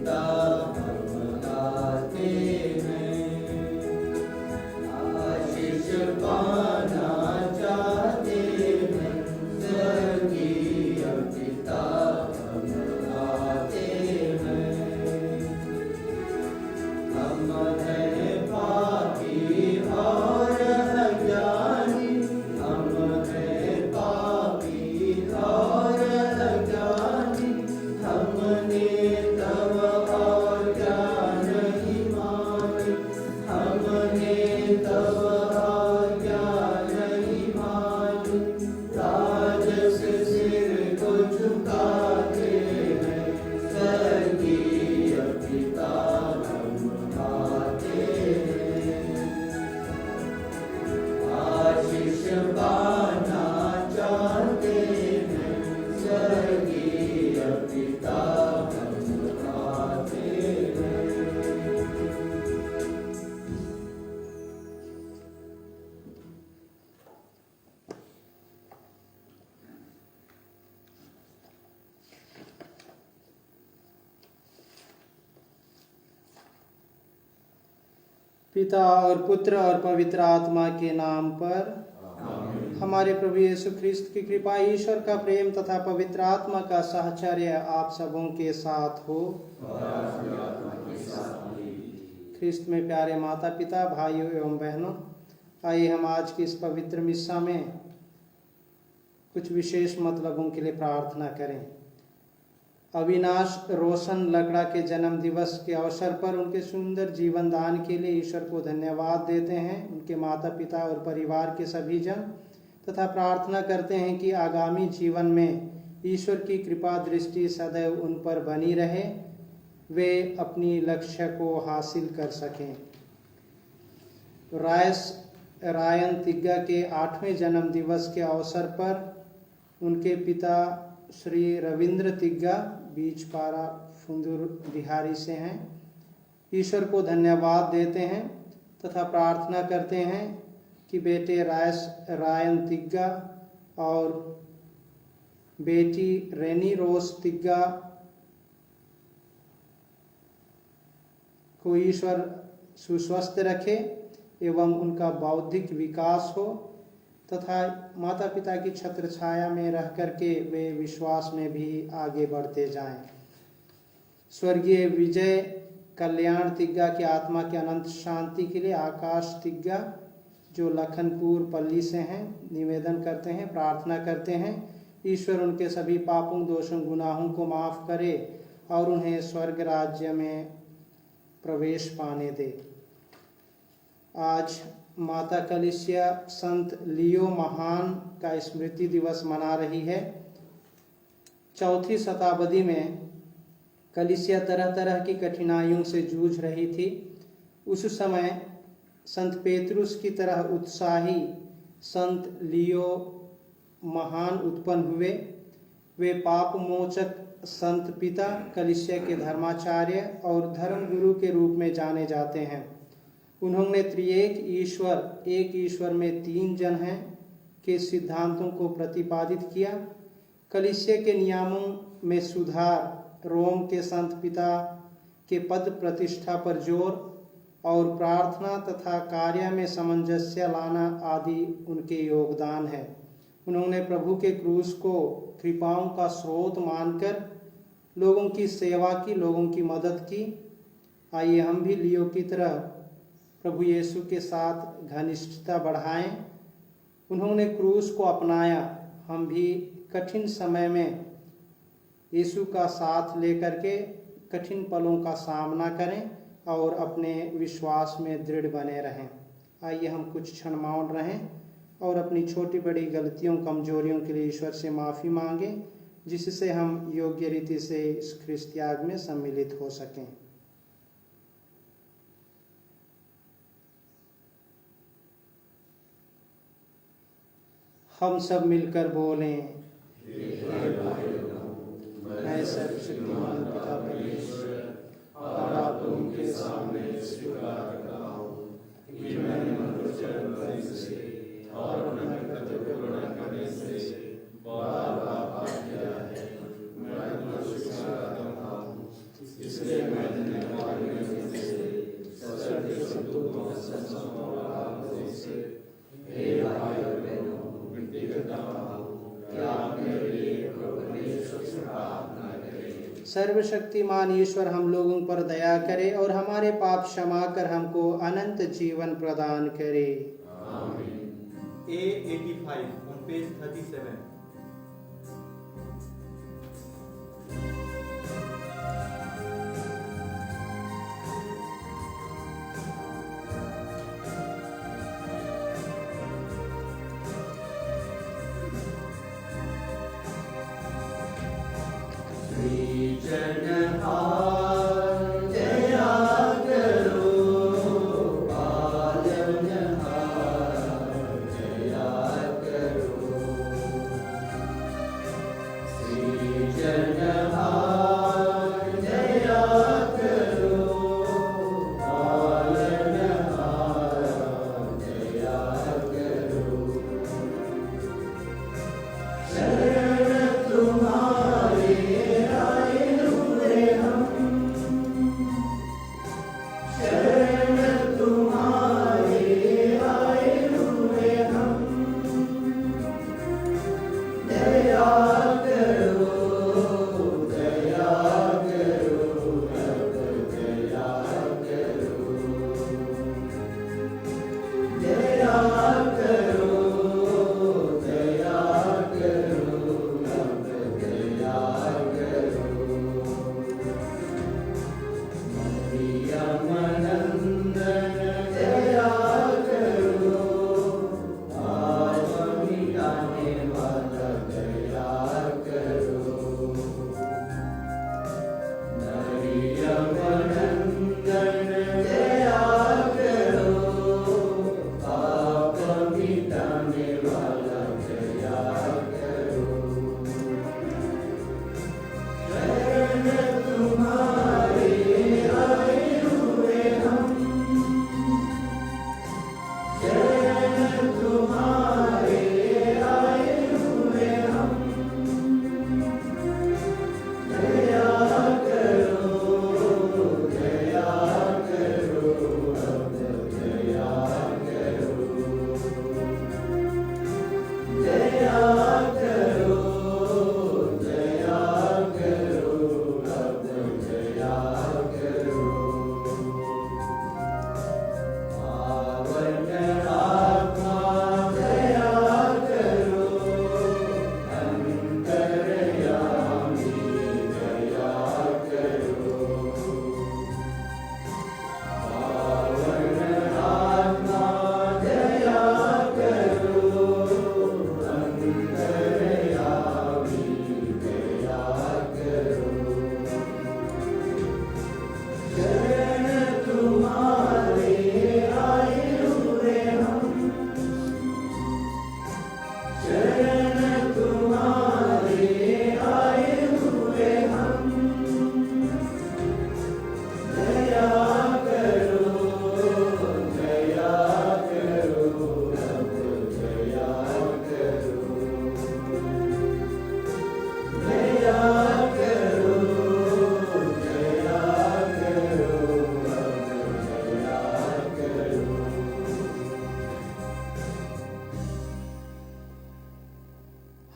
पिता हम आते हैं, आशीष पाना चाहते हैं, स्वर्गीय पिता हम आते हैं। हम हैं पापी और अज्ञानी, हम हैं पापी और अज्ञानी, हमने तब आज्ञा नहीं मानी, हमने तब आज्ञा नहीं मानी। राजस सिर को झुकाते हैं, स्वर्गीय पिता हम आते हैं, आशीष पाना चाहते हैं, स्वर्गीय पिता हम आते हैं। पिता और पुत्र और पवित्र आत्मा के नाम पर हमारे प्रभु यीशु ख्रिस्त की कृपा, ईश्वर का प्रेम तथा पवित्र आत्मा का साहचर्य आप सबों के साथ हो। ख्रिस्त में प्यारे माता पिता, भाइयों एवं बहनों, आइए हम आज की इस पवित्र मिस्सा में कुछ विशेष मतलबों के लिए प्रार्थना करें। अविनाश रोशन लकड़ा के जन्म दिवस के अवसर पर उनके सुंदर जीवन दान के लिए ईश्वर को धन्यवाद देते हैं, उनके माता पिता और परिवार के सभी जन, तथा प्रार्थना करते हैं कि आगामी जीवन में ईश्वर की कृपा दृष्टि सदैव उन पर बनी रहे, वे अपनी लक्ष्य को हासिल कर सकें। रायन तिग्गा के 8वें जन्म दिवस के अवसर पर उनके पिता श्री रविंद्र तिग्गा बीचपारा फुंदुर बिहारी से हैं, ईश्वर को धन्यवाद देते हैं तथा प्रार्थना करते हैं कि बेटे रायन तिग्गा और बेटी रेनी रोज तिग्गा को ईश्वर सुस्वस्थ रखे एवं उनका बौद्धिक विकास हो तथा माता पिता की छत्र छाया में रह करके वे विश्वास में भी आगे बढ़ते जाएं। स्वर्गीय विजय कल्याण तिग्गा की आत्मा की अनंत शांति के लिए आकाश तिग्गा जो लखनपुर पल्ली से हैं निवेदन करते हैं, प्रार्थना करते हैं, ईश्वर उनके सभी पापों दोषों गुनाहों को माफ करे और उन्हें स्वर्ग राज्य में प्रवेश पाने दे। आज माता कलिसिया संत लियो महान का स्मृति दिवस मना रही है। 4वीं शताब्दी में कलिसिया तरह तरह की कठिनाइयों से जूझ रही थी। उस समय संत पेतरुस की तरह उत्साही संत लियो महान उत्पन्न हुए। वे पाप मोचक संत पिता, कलिसिया के धर्माचार्य और धर्म गुरु के रूप में जाने जाते हैं। उन्होंने त्रिएक ईश्वर, एक ईश्वर में 3 जन हैं के सिद्धांतों को प्रतिपादित किया। कलिसिया के नियमों में सुधार, रोम के संत पिता के पद प्रतिष्ठा पर जोर और प्रार्थना तथा कार्य में सामंजस्य लाना आदि उनके योगदान है। उन्होंने प्रभु के क्रूस को कृपाओं का स्रोत मानकर लोगों की सेवा की, लोगों की मदद की। आइए हम भी लियो की तरह प्रभु यीशु के साथ घनिष्ठता बढ़ाएं। उन्होंने क्रूस को अपनाया, हम भी कठिन समय में यीशु का साथ लेकर के कठिन पलों का सामना करें और अपने विश्वास में दृढ़ बने रहें। आइए हम कुछ क्षण मौन रहें और अपनी छोटी बड़ी गलतियों, कमजोरियों के लिए ईश्वर से माफ़ी मांगें, जिससे हम योग्य रीति से इस ख्रिस्त त्याग में सम्मिलित हो सकें। हम सब मिलकर बोलें, मैं सर्वशक्तिमान पिता परमेश्वर और आप लोगों के सामने स्वीकार करता हूँ कि मैंने मनोवचन से और अपने कर्तव्य पूर्ण करने से बार बार पाप किया है। मैं दोष करता हूँ, इस इसलिए मैं धन्यवाद से हे भाई और बहनों विनती करता हूँ कि आप मेरे लिए प्रभु परमेश्वर से प्रार्थना करें। सर्वशक्तिमान ईश्वर हम लोगों पर दया करे और हमारे पाप क्षमा कर हमको अनंत जीवन प्रदान करे। आमीन। A85 on page 37.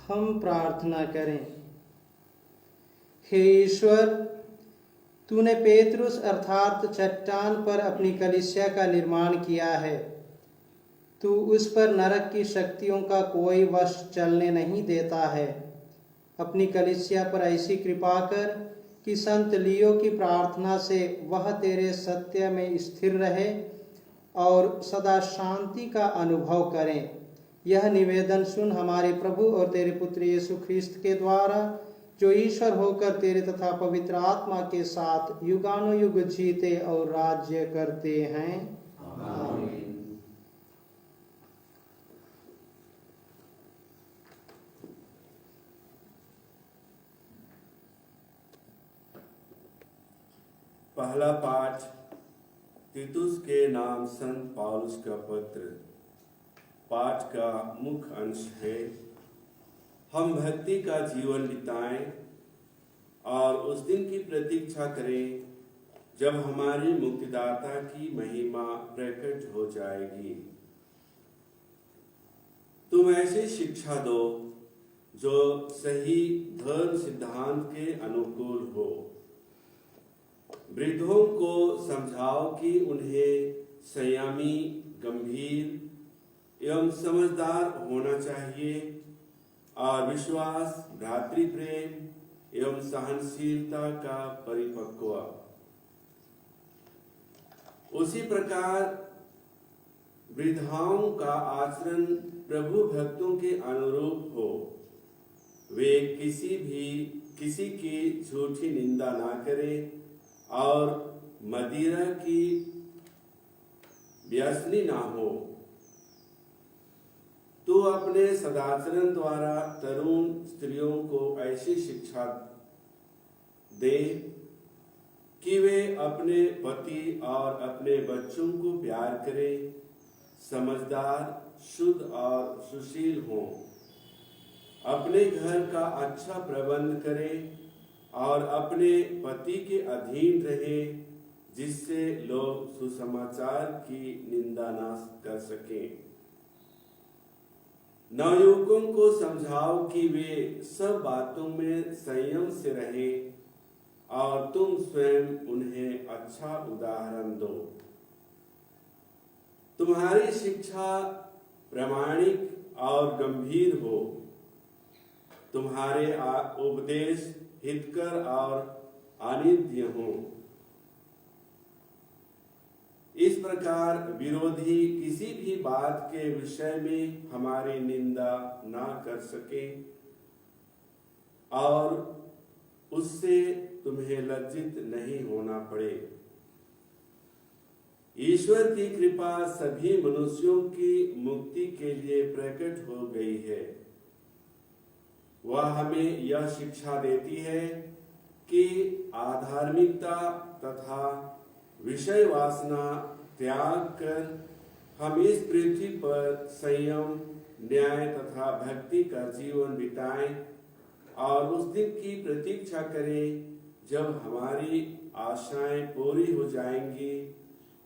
हम प्रार्थना करें। हे ईश्वर, तूने पेतरुस अर्थात चट्टान पर अपनी कलीसिया का निर्माण किया है। तू उस पर नरक की शक्तियों का कोई वश चलने नहीं देता है। अपनी कलीसिया पर ऐसी कृपा कर कि संत लियो की प्रार्थना से वह तेरे सत्य में स्थिर रहे और सदा शांति का अनुभव करें। यह निवेदन सुन हमारे प्रभु और तेरे पुत्र यीशु ख्रिस्त के द्वारा, जो ईश्वर होकर तेरे तथा पवित्र आत्मा के साथ युगानुयुग जीते और राज्य करते हैं। आमीन। पहला पाठ तीतुस के नाम संत पौलुस का पत्र। पाठ का मुख्य अंश है, हम भक्ति का जीवन बिताएं और उस दिन की प्रतीक्षा करें जब हमारे मुक्तिदाता की महिमा प्रकट हो जाएगी। तुम ऐसी शिक्षा दो जो सही धर्म सिद्धांत के अनुकूल हो। वृद्धों को समझाओ कि उन्हें संयमी, गंभीर एवं समझदार होना चाहिए और विश्वास, भ्रातृप्रेम एवं सहनशीलता का परिपक्व। उसी प्रकार वृद्धाओं का आचरण प्रभु भक्तों के अनुरूप हो। वे किसी की झूठी निंदा ना करें और मदिरा की व्यसनी ना हो। तो अपने सदाचरण द्वारा तरुण स्त्रियों को ऐसी शिक्षा दे कि वे अपने पति और अपने बच्चों को प्यार करें, समझदार, शुद्ध और सुशील हों, अपने घर का अच्छा प्रबंध करें और अपने पति के अधीन रहे, जिससे लोग सुसमाचार की निंदा न कर सकें। नवयुवकों को समझाओ कि वे सब बातों में संयम से रहें और तुम स्वयं उन्हें अच्छा उदाहरण दो। तुम्हारी शिक्षा प्रामाणिक और गंभीर हो। तुम्हारे उपदेश हितकर और अनित्य हो। इस प्रकार विरोधी किसी भी बात के विषय में हमारी निंदा ना कर सके और उससे तुम्हें लज्जित नहीं होना पड़े। ईश्वर की कृपा सभी मनुष्यों की मुक्ति के लिए प्रकट हो गई है। वह हमें यह शिक्षा देती है कि आधार्मिकता तथा विषय वासना त्याग कर हम इस पृथ्वी पर संयम, न्याय तथा भक्ति का जीवन बिताएं और उस दिन की प्रतीक्षा करें जब हमारी आशाएं पूरी हो जाएंगी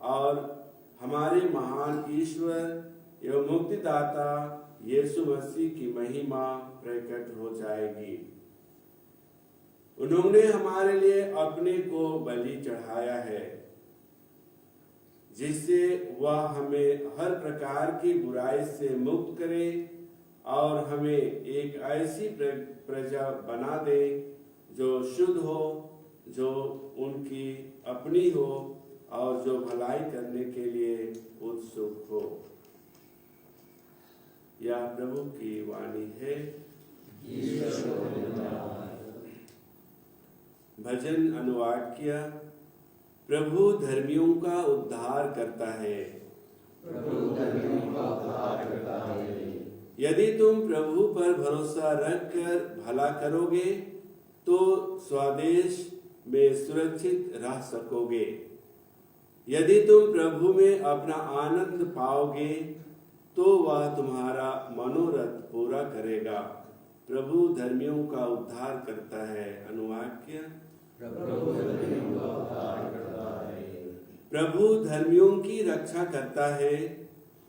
और हमारे महान ईश्वर एवं मुक्तिदाता यीशु मसीह की महिमा प्रकट हो जाएगी। उन्होंने हमारे लिए अपने को बलि चढ़ाया है, जिससे वह हमें हर प्रकार की बुराई से मुक्त करे और हमें एक ऐसी प्रजा बना दे जो शुद्ध हो, जो उनकी अपनी हो और जो भलाई करने के लिए उत्सुक हो। यह प्रभु की वाणी है। भजन अनुवाद किया। प्रभु धर्मियों का उद्धार करता है। प्रभु धर्मियों का उद्धार करता है। यदि तुम प्रभु पर भरोसा रखकर भला करोगे तो स्वदेश में सुरक्षित रह सकोगे। यदि तुम प्रभु में अपना आनंद पाओगे तो वह तुम्हारा मनोरथ पूरा करेगा। प्रभु धर्मियों का उद्धार करता है। अनुवाद किया। प्रभु धर्मियों का उद्धार करता है। प्रभु धर्मियों की रक्षा करता है।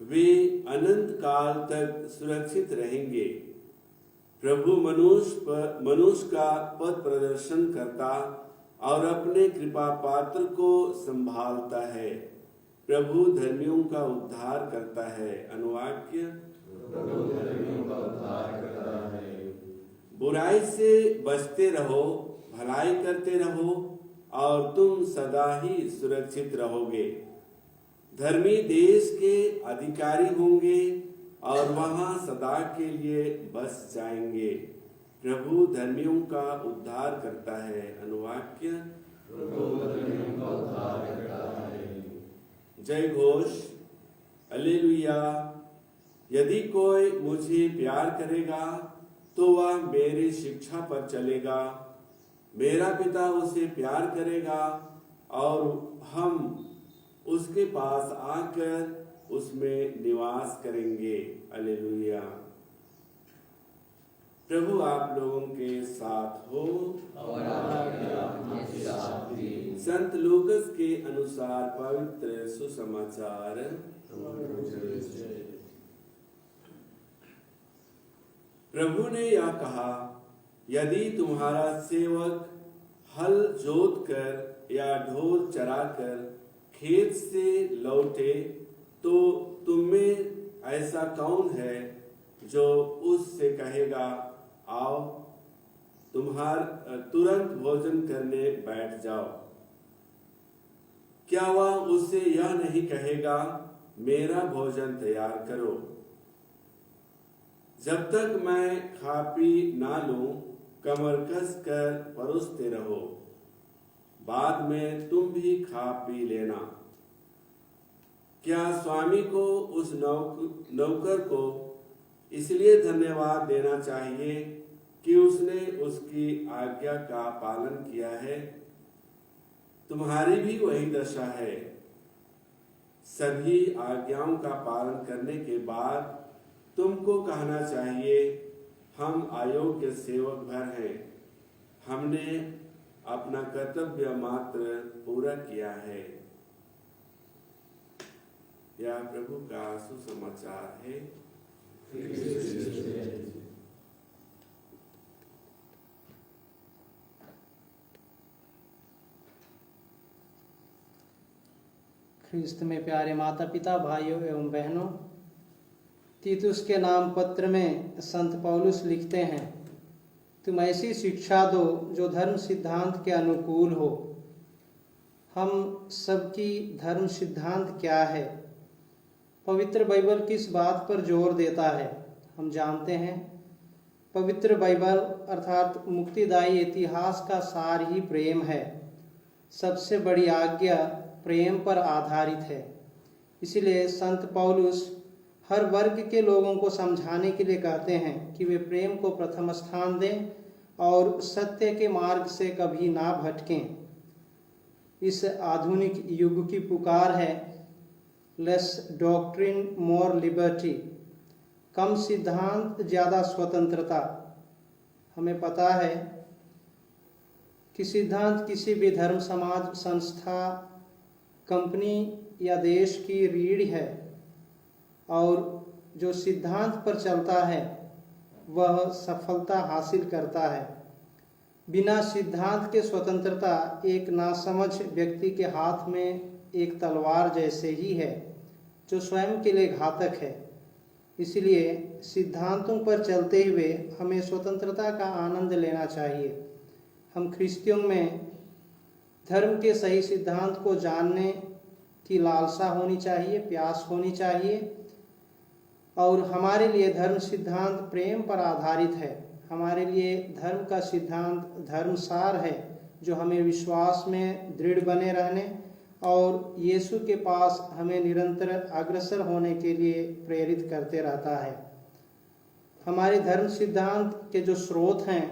वे अनंत काल तक सुरक्षित रहेंगे। प्रभु मनुष्य का पथ प्रदर्शन करता और अपने कृपा पात्र को संभालता है। प्रभु धर्मियों का उद्धार करता है। अनुवाद किया। प्रभु धर्मियों का उद्धार करता है। बुराई से बचते रहो, भलाई करते रहो और तुम सदा ही सुरक्षित रहोगे। धर्मी देश के अधिकारी होंगे और वहां सदा के लिए बस जाएंगे। प्रभु धर्मियों का उद्धार करता है। अनुवाद किया। प्रभु धर्मियों का उद्धार करता है। जय घोष। हालेलुया। यदि कोई मुझे प्यार करेगा तो वह मेरी शिक्षा पर चलेगा। मेरा पिता उसे प्यार करेगा और हम उसके पास आकर उसमें निवास करेंगे। हालेलुया। प्रभु आप लोगों के साथ हो। और आपके आत्मा के साथ भी। संत लूकस के अनुसार पवित्र सुसमाचार। प्रभु ने यह कहा, यदि तुम्हारा सेवक हल जोत कर या ढोर चराकर खेत से लौटे तो तुम में ऐसा कौन है जो उससे कहेगा, आओ तुरंत भोजन करने बैठ जाओ? क्या वह उससे यह नहीं कहेगा, मेरा भोजन तैयार करो, जब तक मैं खा पी ना लूं कमर कस कर परोसते रहो, बाद में तुम भी खा पी लेना। क्या स्वामी को उस नौकर को इसलिए धन्यवाद देना चाहिए कि उसने उसकी आज्ञा का पालन किया है? तुम्हारी भी वही दशा है। सभी आज्ञाओं का पालन करने के बाद तुमको कहना चाहिए, हम अयोग्य सेवक भर हैं, हमने अपना कर्तव्य मात्र पूरा किया है। यह प्रभु का सुसमाचार है। ख्रिस्त में प्यारे माता पिता, भाइयों एवं बहनों, तीतुस के नाम पत्र में संत पौलुस लिखते हैं, तुम ऐसी शिक्षा दो जो धर्म सिद्धांत के अनुकूल हो। हम सबकी धर्म सिद्धांत क्या है? पवित्र बाइबल किस बात पर जोर देता है? हम जानते हैं, पवित्र बाइबल अर्थात मुक्तिदायी इतिहास का सार ही प्रेम है। सबसे बड़ी आज्ञा प्रेम पर आधारित है। इसलिए संत पौलुस हर वर्ग के लोगों को समझाने के लिए कहते हैं कि वे प्रेम को प्रथम स्थान दें और सत्य के मार्ग से कभी ना भटकें। इस आधुनिक युग की पुकार है, लेस डॉक्ट्रिन मोर लिबर्टी, कम सिद्धांत ज़्यादा स्वतंत्रता। हमें पता है कि सिद्धांत किसी भी धर्म, समाज, संस्था, कंपनी या देश की रीढ़ है, और जो सिद्धांत पर चलता है वह सफलता हासिल करता है। बिना सिद्धांत के स्वतंत्रता एक नासमझ व्यक्ति के हाथ में एक तलवार जैसे ही है, जो स्वयं के लिए घातक है। इसलिए सिद्धांतों पर चलते हुए हमें स्वतंत्रता का आनंद लेना चाहिए। हम ख्रिस्तियों में धर्म के सही सिद्धांत को जानने की लालसा होनी चाहिए, प्यास होनी चाहिए। और हमारे लिए धर्म सिद्धांत प्रेम पर आधारित है। हमारे लिए धर्म का सिद्धांत धर्मसार है, जो हमें विश्वास में दृढ़ बने रहने और यीशु के पास हमें निरंतर अग्रसर होने के लिए प्रेरित करते रहता है। हमारे धर्म सिद्धांत के जो स्रोत हैं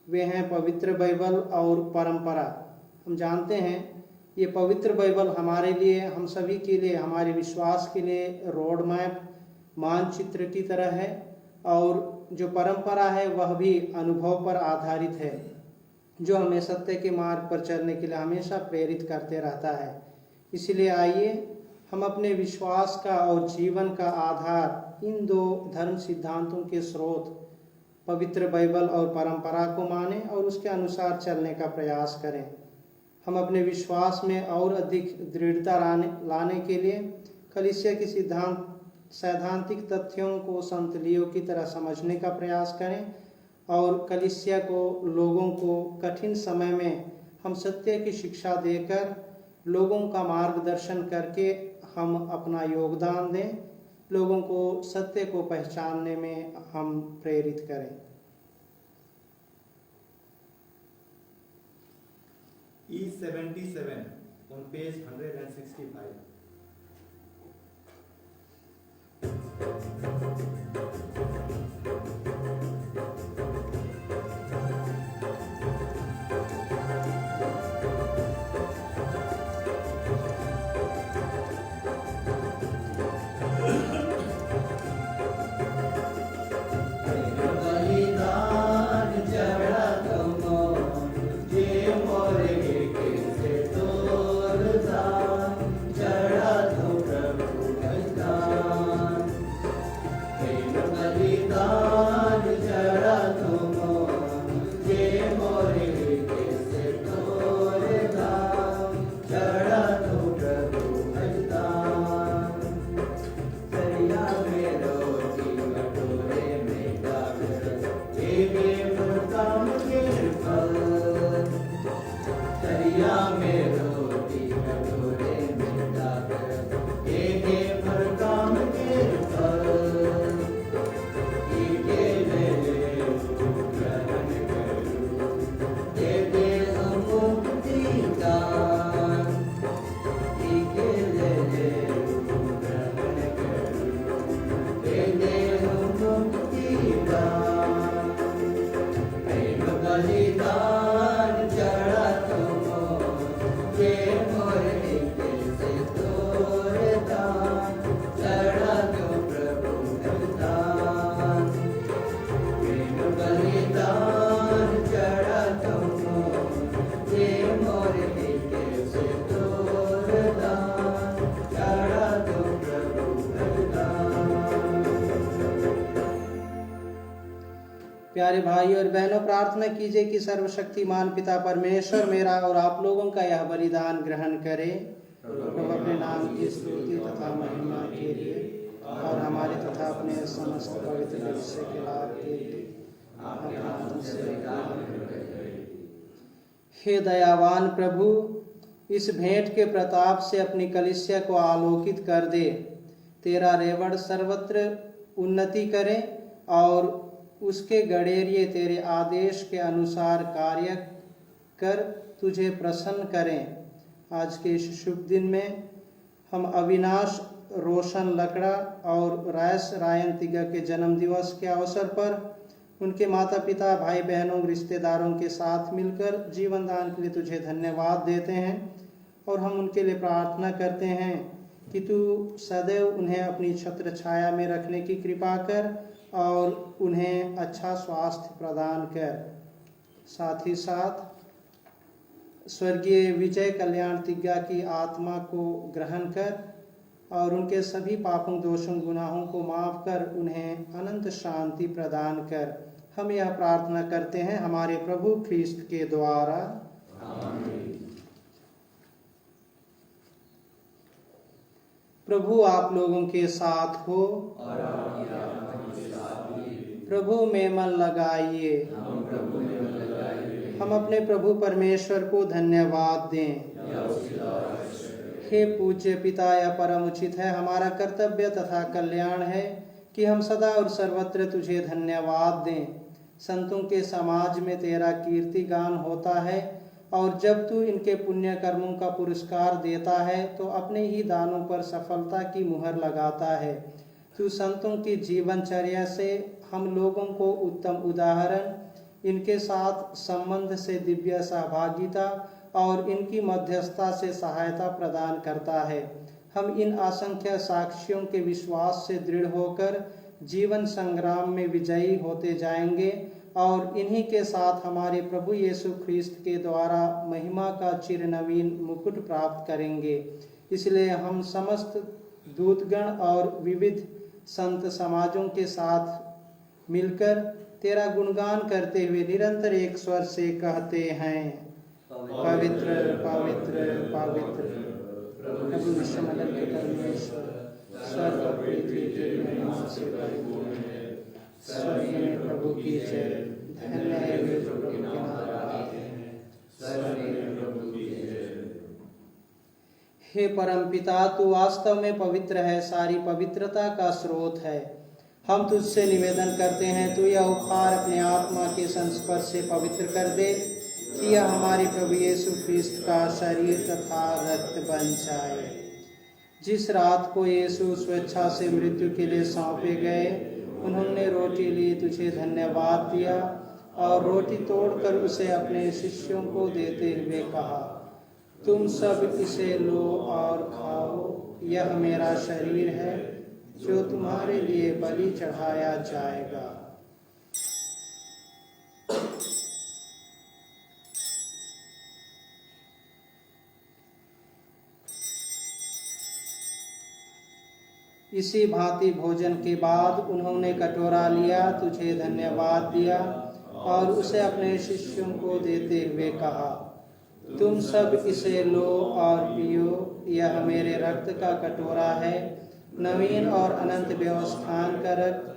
वे हैं पवित्र बाइबल और परंपरा। हम जानते हैं ये पवित्र बाइबल हमारे लिए, हम सभी के लिए, हमारे विश्वास के लिए रोड मैप, मानचित्र की तरह है, और जो परंपरा है वह भी अनुभव पर आधारित है, जो हमें सत्य के मार्ग पर चलने के लिए हमेशा प्रेरित करते रहता है। इसलिए आइए हम अपने विश्वास का और जीवन का आधार इन दो धर्म सिद्धांतों के स्रोत पवित्र बाइबल और परंपरा को माने और उसके अनुसार चलने का प्रयास करें। हम अपने विश्वास में और अधिक दृढ़ता लाने के लिए कलीसिया की सैद्धांतिक तथ्यों को संत लियो की तरह समझने का प्रयास करें और कलीसिया को, लोगों को कठिन समय में हम सत्य की शिक्षा देकर, लोगों का मार्गदर्शन करके हम अपना योगदान दें, लोगों को सत्य को पहचानने में हम प्रेरित करें। E77 on page 165. बलिदान ये मोर दिल से तोड़ता, चढ़ा दो प्रभु बलिदान, प्रेम बलिदान चढ़ा दो मोर, ये मोर दिल से तोड़ता, चढ़ा दो प्रभु बलिदान। प्यारे भाई और बहनों, प्रार्थना कीजिए कि सर्वशक्तिमान पिता परमेश्वर मेरा और आप लोगों का यह बलिदान ग्रहण करे। प्रभु अपने नाम की स्तुति तथा महिमा के लिए और हमारे तथा अपने समस्त पवित्र भविष्य के लाभ के लिए आपके नाम से हे दयावान प्रभु, इस भेंट के प्रताप से अपनी कलीसिया को आलोकित कर दे। तेरा रेवड़ सर्वत्र उन्नति करे और उसके गडेरिए तेरे आदेश के अनुसार कार्य कर तुझे प्रसन्न करें। आज के इस शुभ दिन में हम अविनाश रोशन लकड़ा और रायस रायन तिगा के जन्म दिवस के अवसर पर उनके माता पिता भाई बहनों रिश्तेदारों के साथ मिलकर जीवन दान के लिए तुझे धन्यवाद देते हैं और हम उनके लिए प्रार्थना करते हैं कि तू सदैव उन्हें अपनी छत्र छाया में रखने की कृपा कर और उन्हें अच्छा स्वास्थ्य प्रदान कर। साथ ही साथ स्वर्गीय विजय कल्याण तिग्गा की आत्मा को ग्रहण कर और उनके सभी पापों दोषों गुनाहों को माफ कर उन्हें अनंत शांति प्रदान कर। हम यह प्रार्थना करते हैं हमारे प्रभु ख्रीस्त के द्वारा। प्रभु आप लोगों के साथ हो। प्रभु में मन लगाइए। हम अपने प्रभु परमेश्वर को धन्यवाद दें। हे पूज्य पिता, यह परम उचित है, हमारा कर्तव्य तथा कल्याण है कि हम सदा और सर्वत्र तुझे धन्यवाद दें। संतों के समाज में तेरा कीर्ति गान होता है और जब तू इनके पुण्य कर्मों का पुरस्कार देता है तो अपने ही दानों पर सफलता की मुहर लगाता है। तू संतों की जीवनचर्या से हम लोगों को उत्तम उदाहरण, इनके साथ संबंध से दिव्य सहभागिता और इनकी मध्यस्थता से सहायता प्रदान करता है। हम इन असंख्य साक्षियों के विश्वास से दृढ़ होकर जीवन संग्राम में विजयी होते जाएंगे और इन्हीं के साथ हमारे प्रभु यीशु ख्रीस्त के द्वारा महिमा का चिरनवीन मुकुट प्राप्त करेंगे। इसलिए हम समस्त दूतगण और विविध संत समाजों के साथ मिलकर तेरा गुणगान करते हुए निरंतर एक स्वर से कहते हैं, पवित्र पवित्र पवित्र प्रभु विश्वमंडल के परमेश्वर, स्वर्ग और पृथ्वी की महिमा से परिपूर्ण है। स्वर्ग में प्रभु की जय। धन्य है वे जो प्रभु के नाम आते हैं। स्वर्ग में प्रभु की जय। हे परम पिता, तू वास्तव में पवित्र है, सारी पवित्रता का स्रोत है। हम तुझसे निवेदन करते हैं, तू यह उपहार अपने आत्मा के संस्पर्श से पवित्र कर दे कि यह हमारे प्रभु यीशु ख्रीस्त का शरीर तथा रक्त बन जाए। जिस रात को यीशु स्वेच्छा से मृत्यु के लिए सौंपे गए, उन्होंने रोटी ली, तुझे धन्यवाद दिया और रोटी तोड़कर उसे अपने शिष्यों को देते हुए कहा, तुम सब इसे लो और खाओ, यह मेरा शरीर है जो तुम्हारे लिए बलि चढ़ाया जाएगा। इसी भांति भोजन के बाद उन्होंने कटोरा लिया, तुझे धन्यवाद दिया और उसे अपने शिष्यों को देते हुए कहा, तुम सब इसे लो और पियो, यह मेरे रक्त का कटोरा है, नवीन और अनंत व्यवस्थान का रक्त,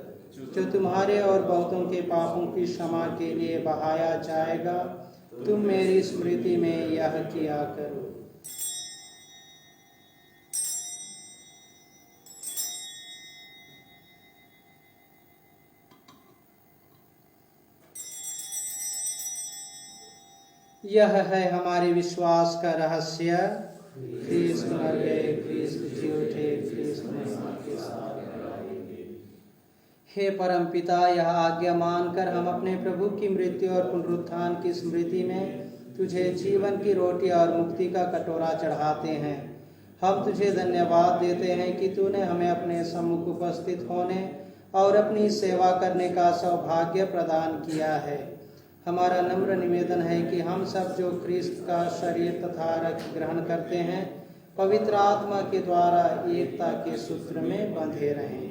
जो तुम्हारे और बहुतों के पापों की क्षमा के लिए बहाया जाएगा। तुम मेरी स्मृति में यह किया करो। यह है हमारे विश्वास का रहस्य, ख्रीस्त मर गए, ख्रीस्त जी उठे, ख्रीस्त महिमा के साथ आएंगे। हे परम पिता, यह आज्ञा मानकर हम अपने प्रभु की मृत्यु और पुनरुत्थान की स्मृति में तुझे जीवन की रोटी और मुक्ति का कटोरा चढ़ाते हैं। हम तुझे धन्यवाद देते हैं कि तूने हमें अपने सम्मुख उपस्थित होने और अपनी सेवा करने का सौभाग्य प्रदान किया है। हमारा नम्र निवेदन है कि हम सब जो ख्रिस्त का शरीर तथा रक्त ग्रहण करते हैं, पवित्र आत्मा के द्वारा एकता के सूत्र में बंधे रहें।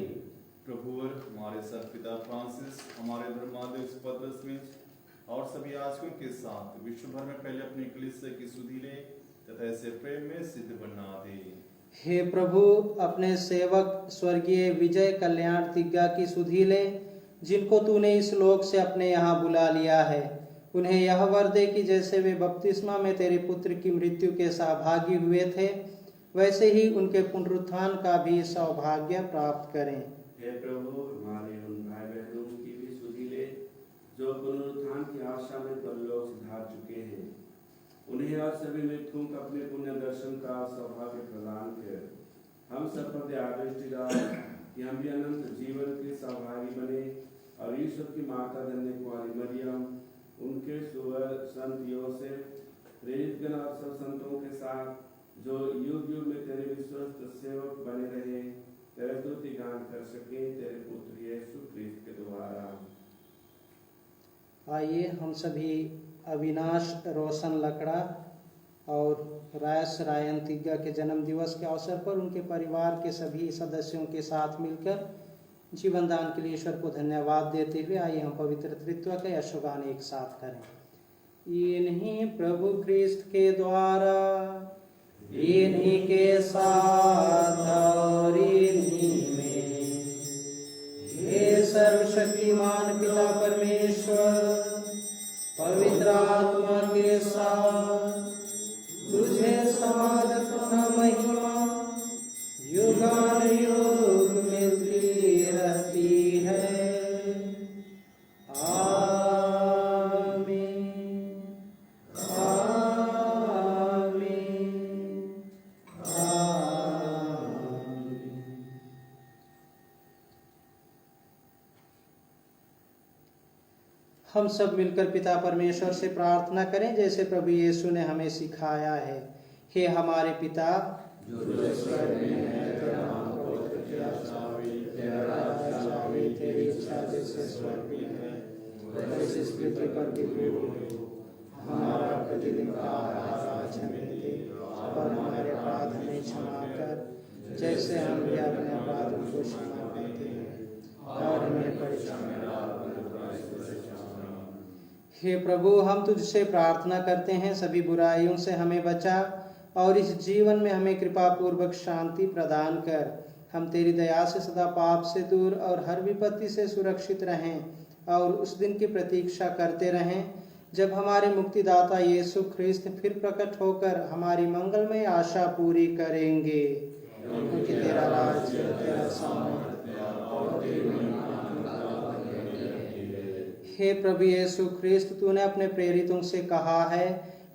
प्रभु हमारे सर पिता फ्रांसिस, हमारे धर्माध्यक्ष पत्र स्मिथ और सभी याजकों के साथ विश्व भर में पहले अपनी कलीसिया की सुधि ले तथा इसे प्रेम में सिद्ध बना दे। हे प्रभु, अपने सेवक स्वर्गीय विजय कल्याण तिग्गा की सुधि ले, जिनको तूने इस लोक से अपने यहाँ बुला लिया है। उन्हें यह वर दे कि जैसे वे बपतिस्मा में तेरे पुत्र की मृत्यु के सहभागी हुए थे, वैसे ही उनके पुनरुत्थान का भी सौभाग्य प्राप्त करें। हे प्रभु, हमारे उन भाई बहनों की भी सुधि ले जो पुनरुत्थान की आशा में परलोक सिधार चुके हैं। उन्हें और सभी मृतकों को अपने पुण्य दर्शन का सौभाग्य प्रदान कर हम सब पर दयादृष्टि डाल कि हम भी अनंत जीवन के सहभागी बने और ईश्वर की माता धन्य कुमारी मरियम, उनके सुवर संत योसेफ, प्रेरित गण और सब संतों के साथ जो युग युग में तेरे विश्वस्त सेवक बने रहे, तेरे स्तुति गान कर सके तेरे पुत्र यीशु ख्रिस्त के द्वारा। आइए हम सभी अविनाश रोशन लकड़ा और रायस रायन तिग्गा के जन्म दिवस के अवसर पर उनके परिवार के सभी सदस्यों के साथ मिलकर जीवन दान के लिए ईश्वर को धन्यवाद देते हुए आइए हम पवित्र त्रित्व के यशोगान एक साथ करें। इन्हीं प्रभु ख्रिस्त के द्वारा, इन्हीं के साथ और इन्हीं में, हे सर्वशक्तिमान पिता परमेश्वर, पवित्र आत्मा के साथ तुझे समाज तथा महिमा युगानुयुग मिलती रहती है। आमीन, आमीन, आमीन। हम सब मिलकर पिता परमेश्वर से प्रार्थना करें जैसे प्रभु यीशु ने हमें सिखाया है। हे हमारे पिता जो स्वर्ग में है, तेरा नाम पवित्र किया जावे, तेरा राज्य आवे, तेरी इच्छा जैसे स्वर्ग में है वैसे इस पृथ्वी पर भी हो। हमारा प्रतिदिन का आहार आज हमें दे और हमारे अपराध हमें क्षमा कर, जैसे हम भी अपने अपराधों को क्षमा करते हैं, और हमें परीक्षा में न डाल। हे प्रभु, हम तुझसे प्रार्थना करते हैं सभी बुराइयों से हमें बचा और इस जीवन में हमें कृपा पूर्वक शांति प्रदान कर। हम तेरी दया से सदा पाप से दूर और हर विपत्ति से सुरक्षित रहें और उस दिन की प्रतीक्षा करते रहें जब हमारे मुक्तिदाता यीशु ख्रिस्त फिर प्रकट होकर हमारी मंगलमय आशा पूरी करेंगे। क्योंकि तेरा राज्य, तेरा सामर्थ्य और तेरी महिमा हे प्रभु यीशु ख्रिस्त, तूने अपने प्रेरितों से कहा है,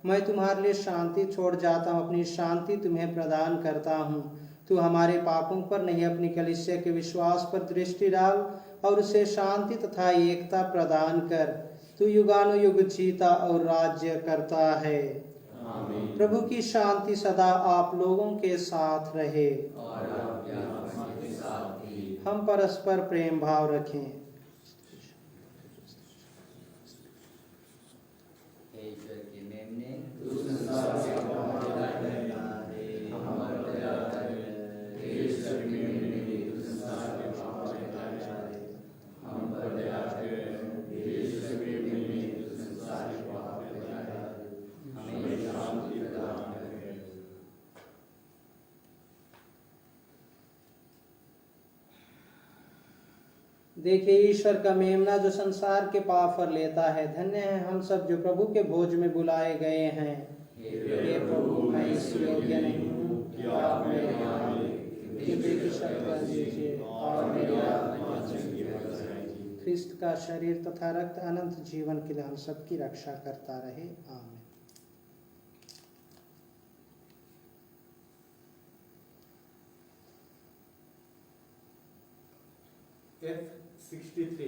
मैं तुम्हारे लिए शांति छोड़ जाता हूँ, अपनी शांति तुम्हें प्रदान करता हूँ। तू हमारे पापों पर नहीं, अपनी कलीसिया के विश्वास पर दृष्टि डाल और उसे शांति तथा एकता प्रदान कर। तू युगानुयुग जीता और राज्य करता है। आमीन। प्रभु की शांति सदा आप लोगों के साथ रहे। और आपके आत्मा के साथ भी। हम परस्पर प्रेम भाव रखें। ईश्वर के मेमने तू संसार से हमारा दया कर। ईश्वर के मेमने तू संसार के पाप मिटाए, हम पर दया कर। ईश्वर के मेमने तू संसार के पाप मिटाए, हमें शांति प्रदान कर। देखिए, ईश्वर का मेमना जो संसार के पाप पर लेता है। धन्य है हम सब जो प्रभु के भोज में बुलाए गए हैं। हे प्रभु, मैं इस योग्य नहीं हूँ कि आप मेरे यहाँ आए, किंतु शब्द कह दीजिए और मेरी आत्मा चंगी हो जाएगी। ख्रिस्त का शरीर तथा रक्त अनंत जीवन के लिए हम सबकी रक्षा करता रहे। आमीन। F63.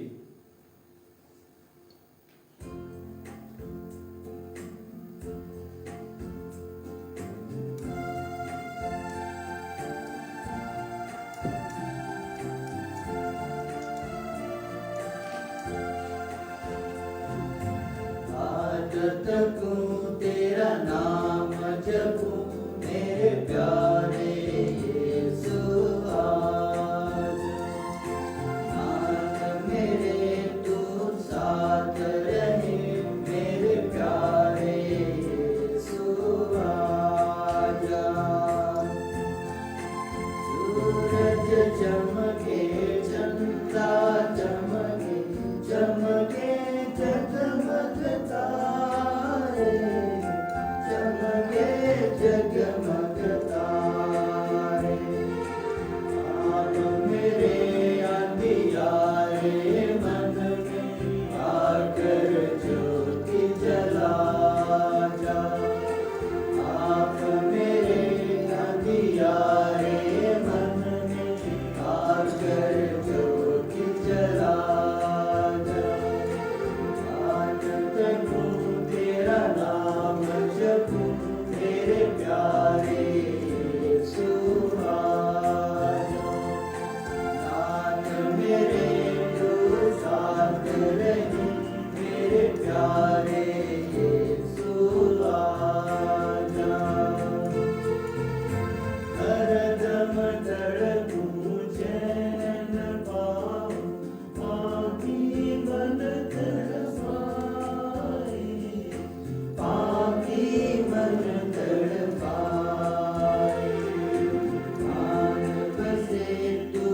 तकूं तेरा नाम जपूं मेरे प्यारे यीशु आज। नाथ मेरे तू साथ रहे मेरे प्यारे यीशु आजा। सूरज चमके चंद्रा चमके चमके जगमग तारे चमके जगमग तारे। आप मेरे अंधियारे मन में आकर ज्योति जला जा। आप मेरे अंधियारे मन में आकर ज्योति जला जा। आज तकूं तेरा नाम जपूं मेरे प्यारे यीशु आजा। नाथ मेरे तू साथ रही मेरे प्यारे यीशु आजा। हरदम धड़कूं चैन पाऊं पापी मन तड़पाए पापी मन तड़पाए। मानव से तू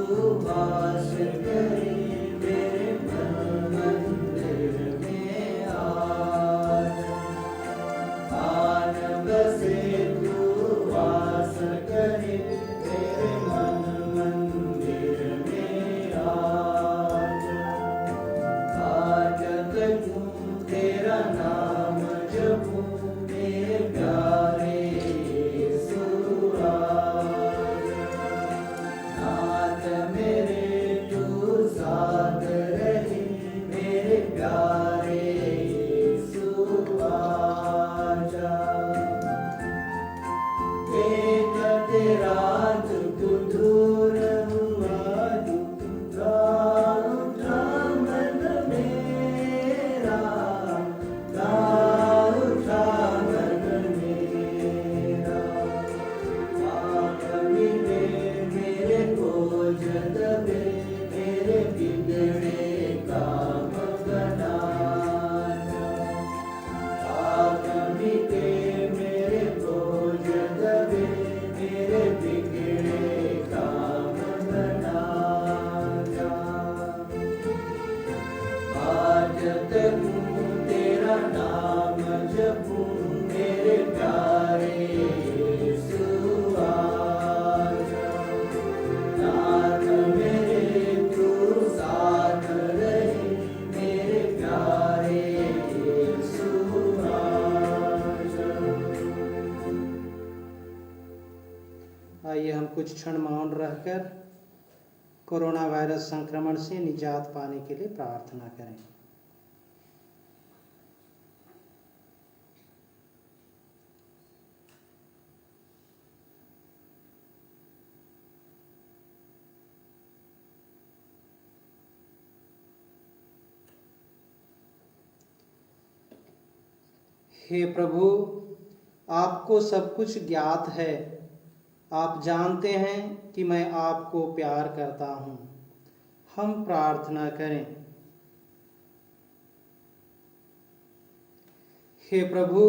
वास करे मेरे मन मंदिर में आजा। मानव से तू वास करे मेरे मन मंदिर में आजा। आज तकूं तेरा नाम जपूं मेरे प्यारे यीशु आजा। नाथ मेरे तू साथ रहे मेरे प्यारे यीशु आजा। एक तेरा दुख दूर हुआ दुख का उठा मन मेरा का उठा मन मेरा। आप मिले मेरे बोझ दबे मेरे बिगड़े काम बना जा। आप मिले मेरे बोझ दबे मेरे बिगड़े काम बना जा। आज तकूं तेरा नाम जपूं मेरे प्यारे यीशु आजा। नाथ मेरे तू साथ रहे मेरे प्यारे यीशु आजा। आइए हम कुछ क्षण मौन रहकर कोरोना वायरस संक्रमण से निजात पाने के लिए प्रार्थना करें। हे प्रभु, आपको सब कुछ ज्ञात है। आप जानते हैं कि मैं आपको प्यार करता हूँ। हम प्रार्थना करें। हे प्रभु,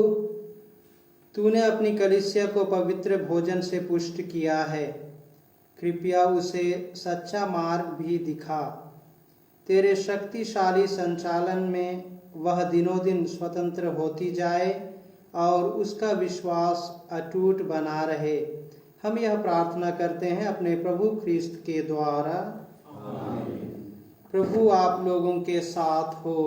तूने अपनी कलीसिया को पवित्र भोजन से पुष्ट किया है। कृपया उसे सच्चा मार्ग भी दिखा। तेरे शक्तिशाली संचालन में वह दिनों दिन स्वतंत्र होती जाए और उसका विश्वास अटूट बना रहे। हम यह प्रार्थना करते हैं अपने प्रभु ख्रिस्त के द्वारा। प्रभु आप लोगों के साथ हो।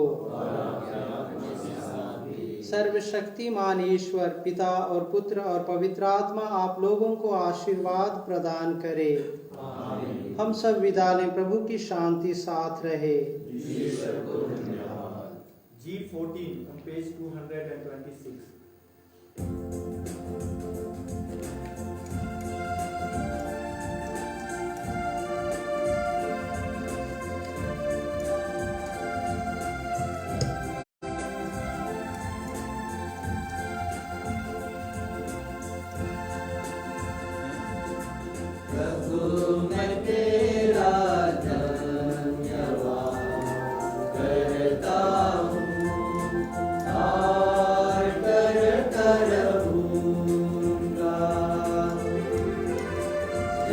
सर्वशक्तिमान ईश्वर पिता और पुत्र और पवित्र आत्मा आप लोगों को आशीर्वाद प्रदान करे। हम सब विदा लें। प्रभु की शांति साथ रहे। G14 on page 226.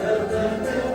जगत